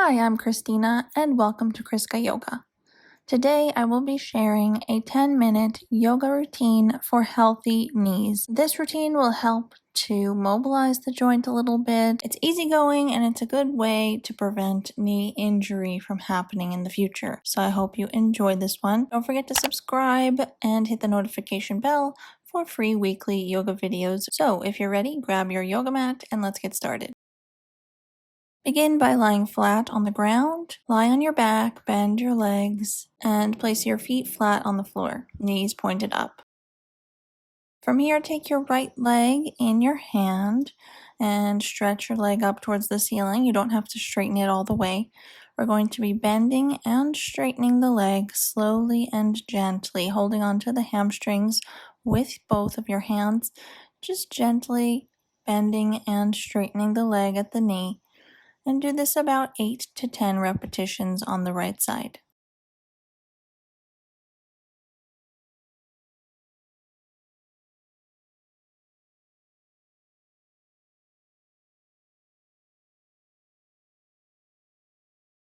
Hi, I'm Christina, and welcome to ChriskaYoga. Today, I will be sharing a 10-minute yoga routine for healthy knees. This routine will help to mobilize the joint a little bit. It's easygoing, and it's a good way to prevent knee injury from happening in the future. So I hope you enjoyed this one. Don't forget to subscribe and hit the notification bell for free weekly yoga videos. So if you're ready, grab your yoga mat and let's get started. Begin by lying flat on the ground. Lie on your back, bend your legs, and place your feet flat on the floor, knees pointed up. From here, take your right leg in your hand and stretch your leg up towards the ceiling. You don't have to straighten it all the way. We're going to be bending and straightening the leg slowly and gently, holding onto the hamstrings with both of your hands, just gently bending and straightening the leg at the knee. And do this about 8 to 10 repetitions on the right side.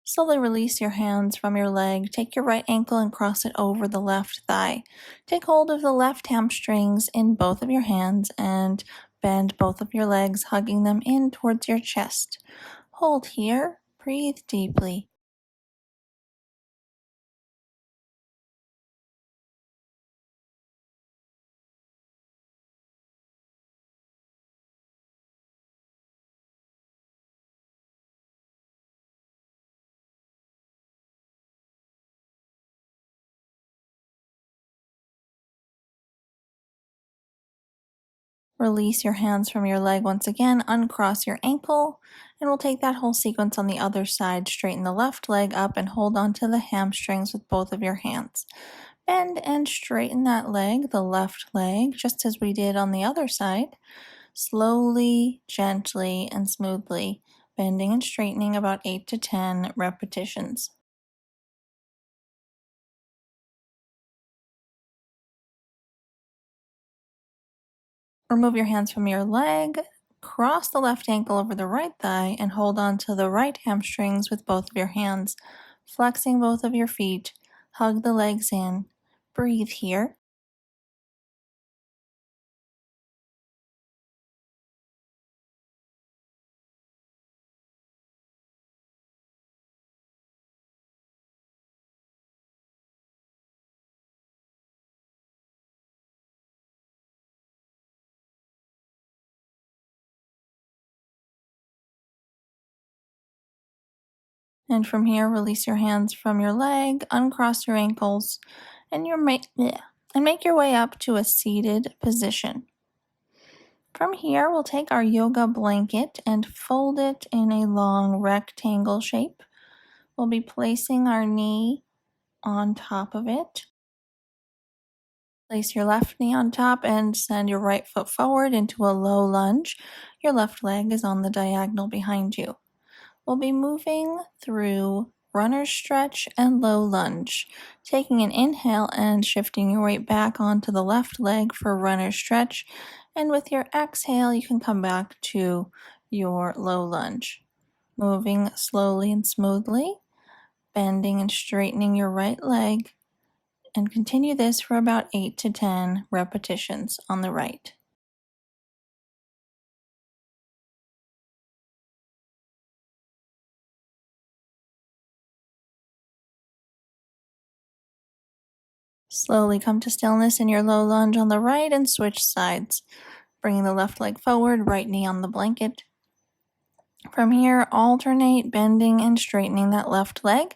Slowly release your hands from your leg. Take your right ankle and cross it over the left thigh. Take hold of the left hamstrings in both of your hands and bend both of your legs, hugging them in towards your chest. Hold here. Breathe deeply. Release your hands from your leg once again, uncross your ankle, and we'll take that whole sequence on the other side. Straighten the left leg up and hold onto the hamstrings with both of your hands. Bend and straighten that leg, the left leg, just as we did on the other side. Slowly, gently, and smoothly, bending and straightening about 8 to 10 repetitions. Remove your hands from your leg, cross the left ankle over the right thigh, and hold on to the right hamstrings with both of your hands, flexing both of your feet. Hug the legs in. Breathe here. And from here, release your hands from your leg, uncross your ankles, and make your way up to a seated position. From here, we'll take our yoga blanket and fold it in a long rectangle shape. We'll be placing our knee on top of it. Place your left knee on top and send your right foot forward into a low lunge. Your left leg is on the diagonal behind you. We'll be moving through runner's stretch and low lunge, taking an inhale and shifting your weight back onto the left leg for runner's stretch. And with your exhale, you can come back to your low lunge. Moving slowly and smoothly, bending and straightening your right leg, and continue this for about 8 to 10 repetitions on the right. Slowly come to stillness in your low lunge on the right and switch sides, bringing the left leg forward, right knee on the blanket. From here, alternate bending and straightening that left leg.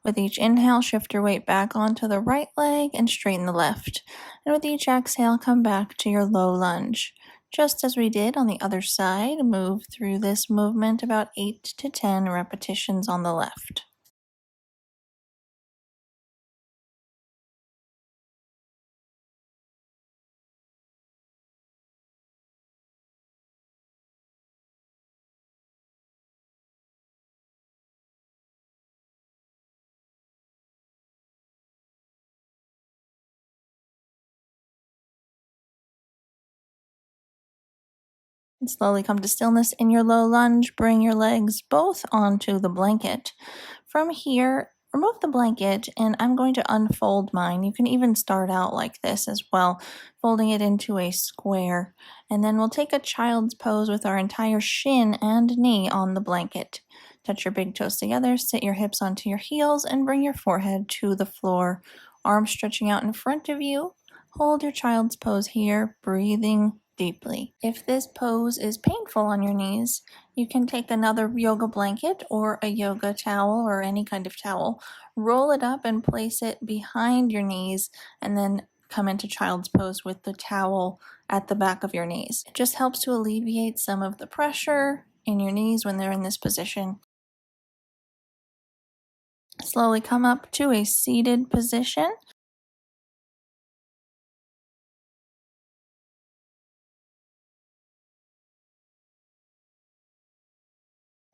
With each inhale, shift your weight back onto the right leg and straighten the left. And with each exhale, come back to your low lunge. Just as we did on the other side, move through this movement about 8 to 10 repetitions on the left. And slowly come to stillness in your low lunge. Bring your legs both onto the blanket. From here, remove the blanket, and I'm going to unfold mine. You can even start out like this as well, folding it into a square. And then we'll take a child's pose with our entire shin and knee on the blanket. Touch your big toes together, sit your hips onto your heels, and bring your forehead to the floor. Arms stretching out in front of you. Hold your child's pose here, breathing deeply. If this pose is painful on your knees, you can take another yoga blanket or a yoga towel or any kind of towel, roll it up and place it behind your knees, and then come into child's pose with the towel at the back of your knees. It just helps to alleviate some of the pressure in your knees when they're in this position. Slowly come up to a seated position.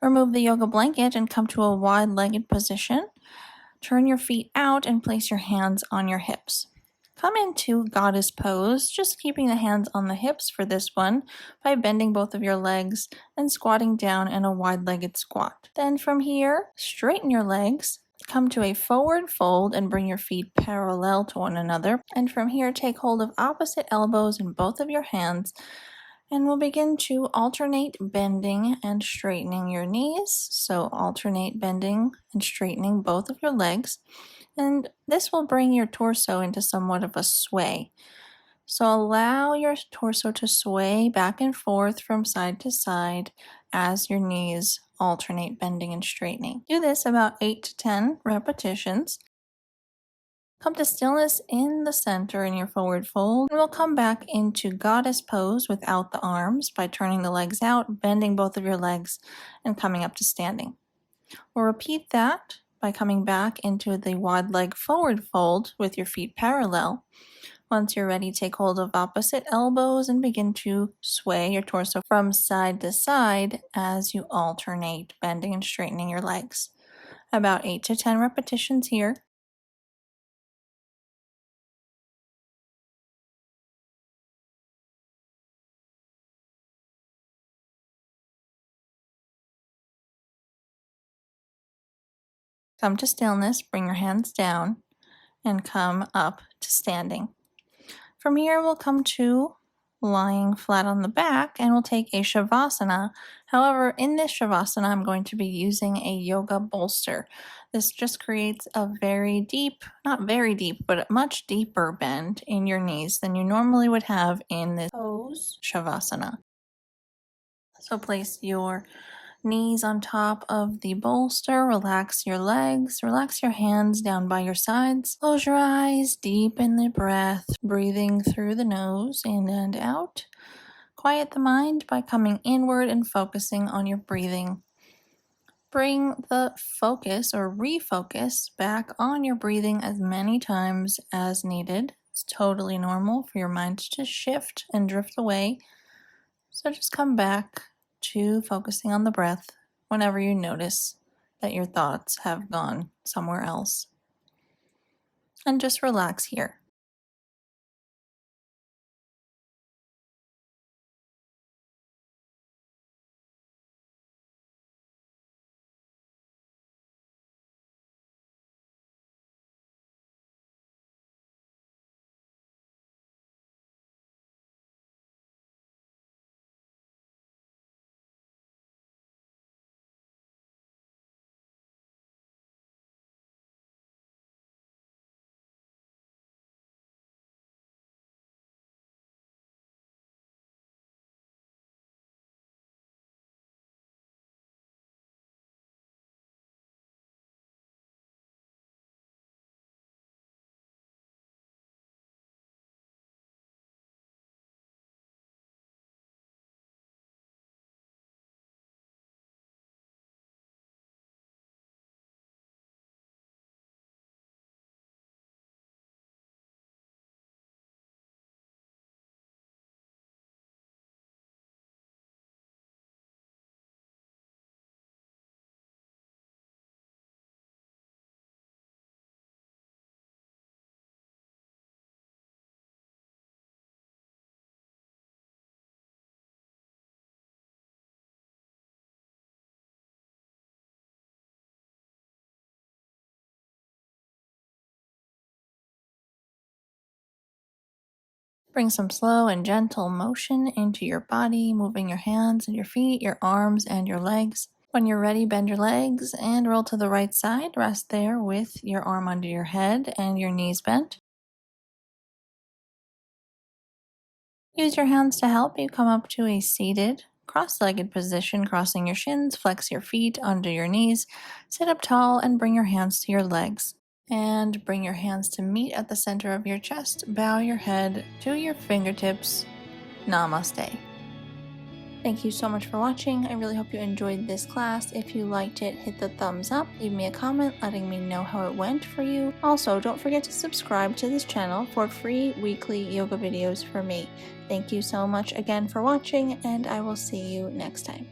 Remove the yoga blanket and come to a wide-legged position. Turn your feet out and place your hands on your hips. Come into goddess pose, just keeping the hands on the hips for this one by bending both of your legs and squatting down in a wide-legged squat. Then from here, straighten your legs, come to a forward fold and bring your feet parallel to one another. And from here, take hold of opposite elbows in both of your hands, and we'll begin to alternate bending and straightening your knees. So alternate bending and straightening both of your legs. And this will bring your torso into somewhat of a sway. So allow your torso to sway back and forth from side to side as your knees alternate bending and straightening. Do this about 8 to 10 repetitions. Come to stillness in the center in your forward fold, and we'll come back into goddess pose without the arms by turning the legs out, bending both of your legs, and coming up to standing. We'll repeat that by coming back into the wide leg forward fold with your feet parallel. Once you're ready, take hold of opposite elbows and begin to sway your torso from side to side as you alternate bending and straightening your legs. About 8 to 10 repetitions here. Come to stillness, bring your hands down, and come up to standing. From here, we'll come to lying flat on the back, and we'll take a Shavasana. However, in this Shavasana, I'm going to be using a yoga bolster. This just creates a very deep, not very deep, but a much deeper bend in your knees than you normally would have in this pose Shavasana. So place your knees on top of the bolster, relax your legs, relax your hands down by your sides, close your eyes, deepen the breath, breathing through the nose in and out. Quiet the mind by coming inward and focusing on your breathing. Bring the focus or refocus back on your breathing as many times as needed. It's totally normal for your mind to shift and drift away. So just come back to focusing on the breath whenever you notice that your thoughts have gone somewhere else. And just relax here. Bring some slow and gentle motion into your body, moving your hands and your feet, your arms and your legs. When you're ready, bend your legs and roll to the right side. Rest there with your arm under your head and your knees bent. Use your hands to help you come up to a seated, cross-legged position, crossing your shins, flex your feet under your knees, sit up tall and bring your hands to your legs. And bring your hands to meet at the center of your chest. Bow your head to your fingertips. Namaste. Thank you so much for watching. I really hope you enjoyed this class. If you liked it, hit the thumbs up, leave me a comment letting me know how it went for you. Also, don't forget to subscribe to this channel for free weekly yoga videos from me. Thank you so much again for watching, and I will see you next time.